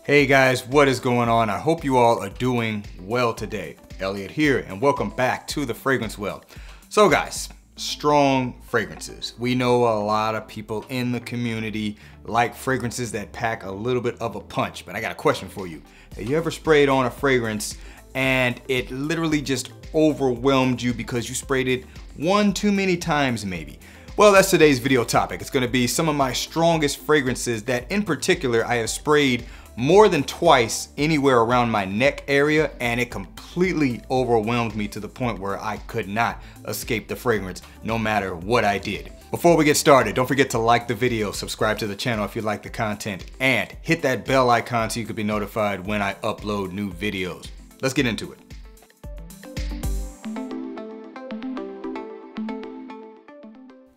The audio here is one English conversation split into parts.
Hey guys, what is going on? I hope you all are doing well today. Elliot here, and welcome back to The Fragrance Well. So guys, strong fragrances. We know a lot of people in the community like fragrances that pack a little bit of a punch, but I got a question for you. Have you ever sprayed on a fragrance and it literally just overwhelmed you because you sprayed it one too many times maybe? Well, that's today's video topic. It's gonna be some of my strongest fragrances that in particular I have sprayed more than twice anywhere around my neck area, and it completely overwhelmed me to the point where I could not escape the fragrance no matter what I did. Before we get started, don't forget to like the video, subscribe to the channel if you like the content, and hit that bell icon so you can be notified when I upload new videos. Let's get into it.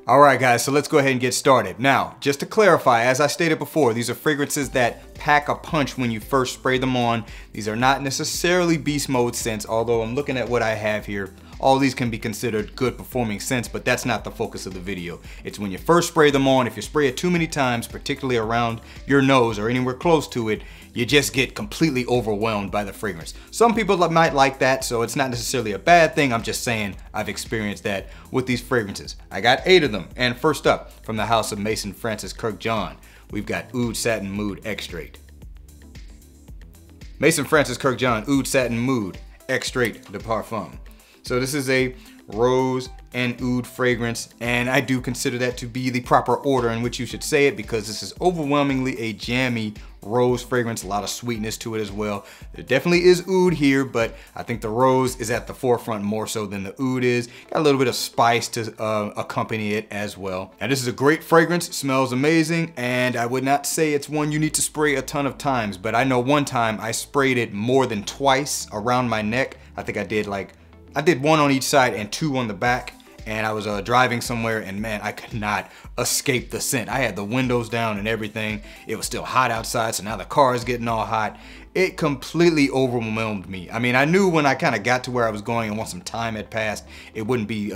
Alright guys, so let's go ahead and get started. Now, just to clarify, as I stated before, these are fragrances that pack a punch when you first spray them on. These are not necessarily beast mode scents, although I'm looking at what I have here. All these can be considered good performing scents, but that's not the focus of the video. It's when you first spray them on. If you spray it too many times, particularly around your nose or anywhere close to it, you just get completely overwhelmed by the fragrance. Some people might like that, so it's not necessarily a bad thing. I'm just saying I've experienced that with these fragrances. I got 8 of them, and first up, from the house of Mason Francis Kirkjohn, we've got Oud Satin Mood Extrait. Mason Francis Kirkjohn Oud Satin Mood Extrait de Parfum. So this is a rose and oud fragrance, and I do consider that to be the proper order in which you should say it, because this is overwhelmingly a jammy rose fragrance, a lot of sweetness to it as well. There definitely is oud here, but I think the rose is at the forefront more so than the oud is. Got a little bit of spice to accompany it as well. And this is a great fragrance, it smells amazing, and I would not say it's one you need to spray a ton of times, but I know one time I sprayed it more than twice around my neck. I think I did 1 on each side and 2 on the back, and I was driving somewhere, and man, I could not escape the scent. I had the windows down and everything. It was still hot outside, so now the car is getting all hot. It completely overwhelmed me. I mean, I knew when I kind of got to where I was going and once some time had passed, it wouldn't be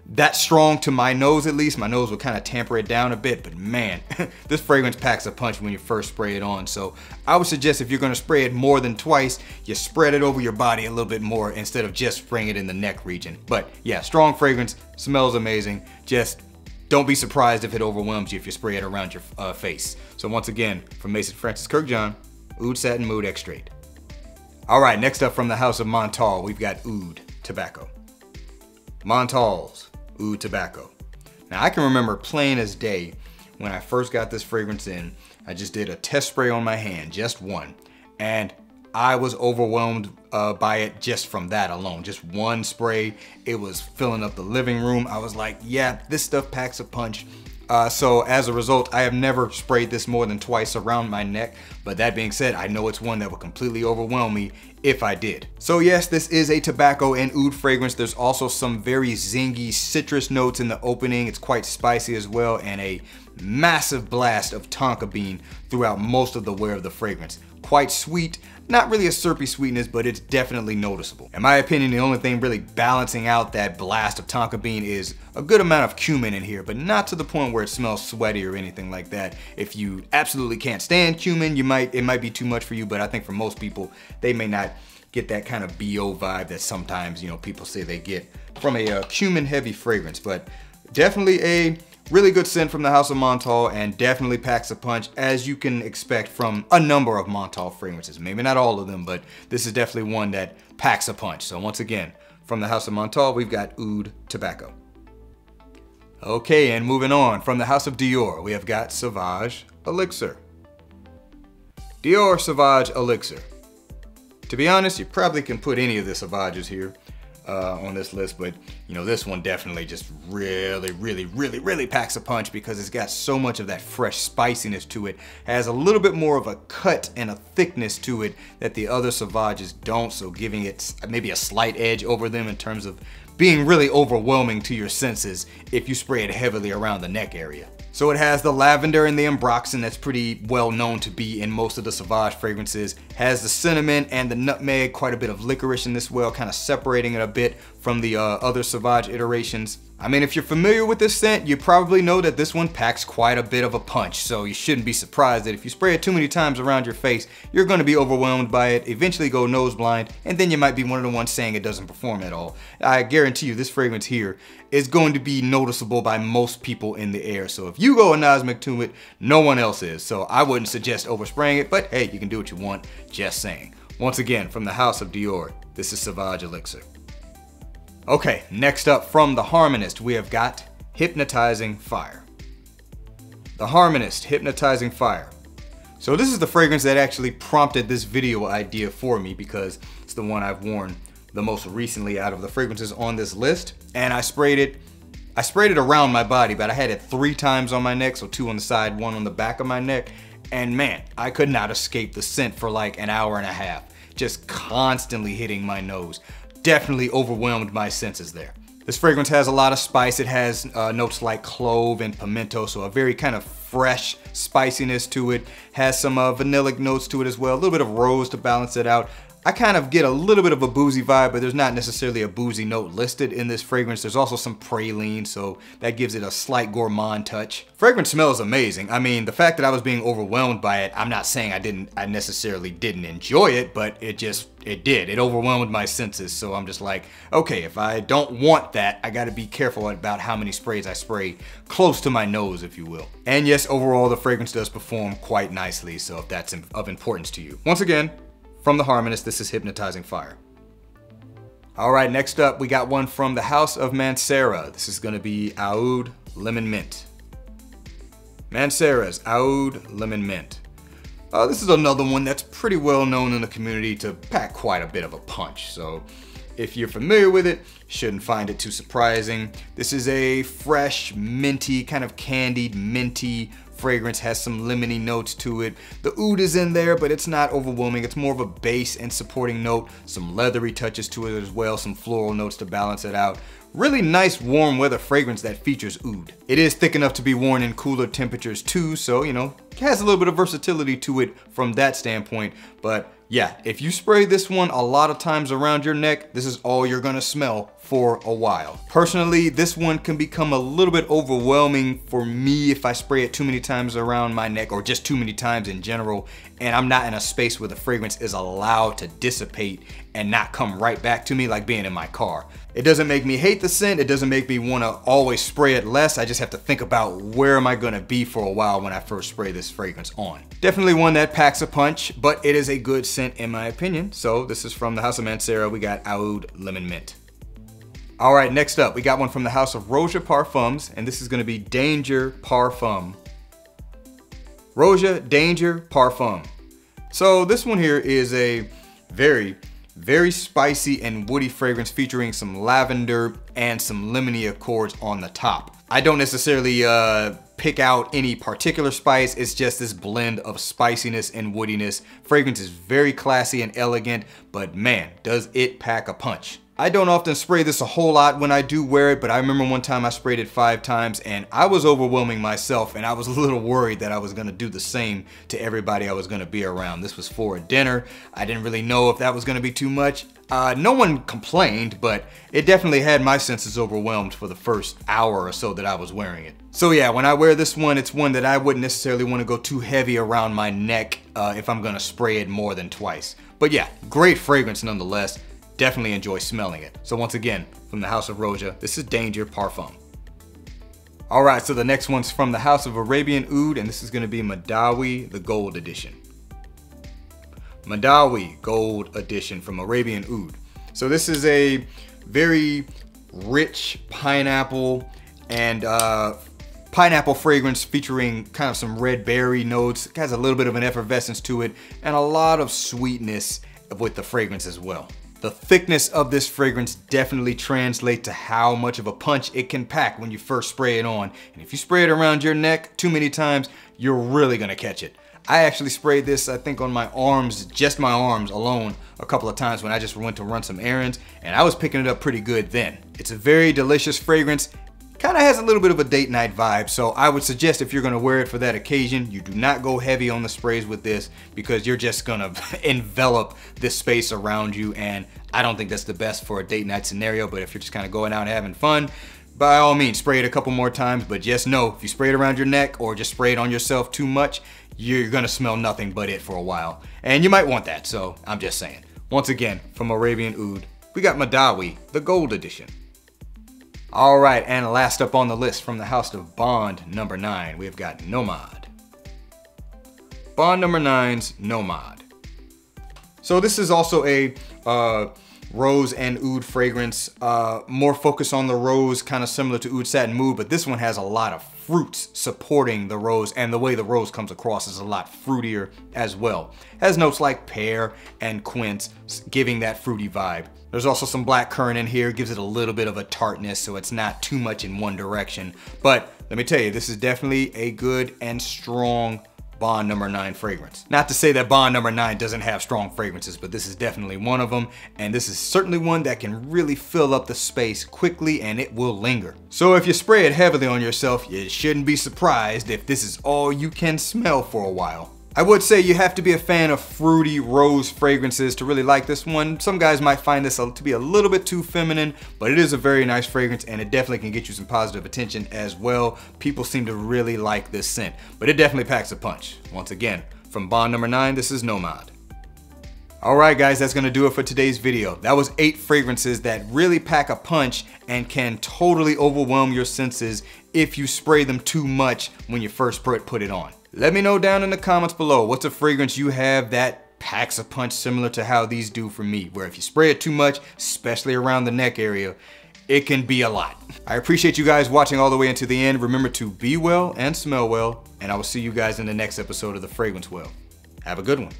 that strong to my nose at least. My nose would kind of tamper it down a bit, but man, this fragrance packs a punch when you first spray it on. So I would suggest if you're gonna spray it more than twice, you spread it over your body a little bit more instead of just spraying it in the neck region. But yeah, strong fragrance, smells amazing. Just don't be surprised if it overwhelms you if you spray it around your face. So once again, from Mason Francis Kirkjohn, Oud Satin Mood Extrait. All right, next up from the house of Montel, we've got Oud Tobacco. Montel's Oud Tobacco. Now I can remember plain as day when I first got this fragrance in. I just did a test spray on my hand, just one, and I was overwhelmed by it just from that alone. Just one spray, it was filling up the living room. I was like, yeah, this stuff packs a punch. So as a result, I have never sprayed this more than twice around my neck. But that being said, I know it's one that would completely overwhelm me if I did. So yes, this is a tobacco and oud fragrance. There's also some very zingy citrus notes in the opening. It's quite spicy as well, and a massive blast of tonka bean throughout most of the wear of the fragrance. Quite sweet, not really a syrupy sweetness, but it's definitely noticeable. In my opinion, the only thing really balancing out that blast of tonka bean is a good amount of cumin in here, but not to the point where it smells sweaty or anything like that. If you absolutely can't stand cumin, it might be too much for you, but I think for most people, they may not get that kind of BO vibe that sometimes, people say they get from a cumin heavy fragrance. But definitely a really good scent from the house of Montel, and definitely packs a punch, as you can expect from a number of Montel fragrances. Maybe not all of them, but this is definitely one that packs a punch. So once again, from the house of Montel, we've got Oud Tobacco. Okay, and moving on, from the house of Dior, we have got Sauvage Elixir. Dior Sauvage Elixir. To be honest, you probably can put any of the Sauvages here on this list, but this one definitely just really packs a punch because it's got so much of that fresh spiciness to it. Has a little bit more of a cut and a thickness to it that the other Sauvages don't, so giving it maybe a slight edge over them in terms of being really overwhelming to your senses if you spray it heavily around the neck area. So it has the lavender and the ambroxan that's pretty well known to be in most of the Sauvage fragrances. Has the cinnamon and the nutmeg, quite a bit of licorice in this well, kind of separating it a bit from the other Sauvage iterations. I mean, if you're familiar with this scent, you probably know that this one packs quite a bit of a punch, so you shouldn't be surprised that if you spray it too many times around your face, you're going to be overwhelmed by it, eventually go nose blind, and then you might be one of the ones saying it doesn't perform at all. I guarantee you this fragrance here is going to be noticeable by most people in the air, so if you go anosmic to it, no one else is, so I wouldn't suggest overspraying it, but hey, you can do what you want, just saying. Once again, from the House of Dior, this is Sauvage Elixir. Okay, next up from the Harmonist, we have got Hypnotizing Fire. The Harmonist, Hypnotizing Fire. So this is the fragrance that actually prompted this video idea for me because it's the one I've worn the most recently out of the fragrances on this list. And I sprayed it around my body, but I had it 3 times on my neck, so 2 on the side, 1 on the back of my neck. And man, I could not escape the scent for like an hour and a half, just constantly hitting my nose. Definitely overwhelmed my senses there. This fragrance has a lot of spice. It has notes like clove and pimento, so a very kind of fresh spiciness to it. Has some vanillic notes to it as well, a little bit of rose to balance it out. I kind of get a little bit of a boozy vibe, but there's not necessarily a boozy note listed in this fragrance. There's also some praline, so that gives it a slight gourmand touch. Fragrance smells amazing. I mean, the fact that I was being overwhelmed by it, I'm not saying I necessarily didn't enjoy it, but it did. It overwhelmed my senses, so I'm just like, okay, if I don't want that, I gotta be careful about how many sprays I spray close to my nose, if you will. And yes, overall, the fragrance does perform quite nicely, so if that's of importance to you. Once again, from the Harmonist, this is Hypnotizing Fire. All right, next up, we got one from the House of Mancera. This is gonna be Aoud Lemon Mint. Mancera's Aoud Lemon Mint. This is another one that's pretty well known in the community to pack quite a bit of a punch. So if you're familiar with it, shouldn't find it too surprising. This is a fresh, minty, kind of candied, minty fragrance, has some lemony notes to it. The oud is in there, but it's not overwhelming. It's more of a base and supporting note. Some leathery touches to it as well, some floral notes to balance it out. Really nice warm weather fragrance that features oud. It is thick enough to be worn in cooler temperatures too, so you know, it has a little bit of versatility to it from that standpoint. But yeah, if you spray this one a lot of times around your neck, this is all you're gonna smell for a while. Personally, this one can become a little bit overwhelming for me if I spray it too many times around my neck or just too many times in general, and I'm not in a space where the fragrance is allowed to dissipate and not come right back to me like being in my car. It doesn't make me hate the scent, it doesn't make me want to always spray it less. I just have to think about where am I going to be for a while when I first spray this fragrance on. Definitely one that packs a punch, but it is a good scent in my opinion. So this is from the House of Mancera. We got Aoud Lemon Mint. All right, next up, we got one from the House of Roja Parfums, and this is going to be Danger Parfum. Roja Danger Parfum. So this one here is a very spicy and woody fragrance featuring some lavender and some lemony accords on the top. I don't necessarily pick out any particular spice, it's just this blend of spiciness and woodiness. Fragrance is very classy and elegant, but man, does it pack a punch. I don't often spray this a whole lot when I do wear it, but I remember one time I sprayed it 5 times and I was overwhelming myself, and I was a little worried that I was gonna do the same to everybody I was gonna be around. This was for a dinner. I didn't really know if that was gonna be too much. No one complained, but it definitely had my senses overwhelmed for the first hour or so that I was wearing it. So yeah, when I wear this one, it's one that I wouldn't necessarily want to go too heavy around my neck if I'm gonna spray it more than twice. But yeah, great fragrance nonetheless. Definitely enjoy smelling it. So once again, from the House of Roja, this is Danger Parfum. All right, so the next one's from the House of Arabian Oud, and this is gonna be Madawi, the Gold Edition. Madawi Gold Edition from Arabian Oud. So this is a very rich pineapple and pineapple fragrance featuring kind of some red berry notes. It has a little bit of an effervescence to it and a lot of sweetness with the fragrance as well. The thickness of this fragrance definitely translates to how much of a punch it can pack when you first spray it on. And if you spray it around your neck too many times, you're really gonna catch it. I actually sprayed this, I think, on my arms, just my arms alone, a couple of times when I just went to run some errands, and I was picking it up pretty good then. It's a very delicious fragrance. Kind of has a little bit of a date night vibe, so I would suggest if you're gonna wear it for that occasion, you do not go heavy on the sprays with this, because you're just gonna envelop this space around you, and I don't think that's the best for a date night scenario. But if you're just kind of going out and having fun, by all means, spray it a couple more times. But just know, if you spray it around your neck or just spray it on yourself too much, you're gonna smell nothing but it for a while, and you might want that. So I'm just saying. Once again, from Arabian Oud, we got Madawi, the gold edition. All right, and last up on the list from the house of Bond number 9, we've got Nomad. Bond number 9's Nomad. So this is also a rose and oud fragrance, more focused on the rose, kind of similar to Oud Satin Mood, but this one has a lot of fruits supporting the rose, and the way the rose comes across is a lot fruitier as well. Has notes like pear and quince, giving that fruity vibe. There's also some black currant in here, gives it a little bit of a tartness, so it's not too much in one direction. But let me tell you, this is definitely a good and strong Bond number 9 fragrance. Not to say that Bond number 9 doesn't have strong fragrances, but this is definitely one of them, and this is certainly one that can really fill up the space quickly, and it will linger. So if you spray it heavily on yourself, you shouldn't be surprised if this is all you can smell for a while. I would say you have to be a fan of fruity rose fragrances to really like this one. Some guys might find this to be a little bit too feminine, but it is a very nice fragrance, and it definitely can get you some positive attention as well. People seem to really like this scent, but it definitely packs a punch. Once again, from Bond number 9, this is Nomad. Alright guys, that's gonna do it for today's video. That was 8 fragrances that really pack a punch and can totally overwhelm your senses if you spray them too much when you first put it on. Let me know down in the comments below, what's a fragrance you have that packs a punch similar to how these do for me, where if you spray it too much, especially around the neck area, it can be a lot. I appreciate you guys watching all the way into the end. Remember to be well and smell well, and I will see you guys in the next episode of The Fragrance Well. Have a good one.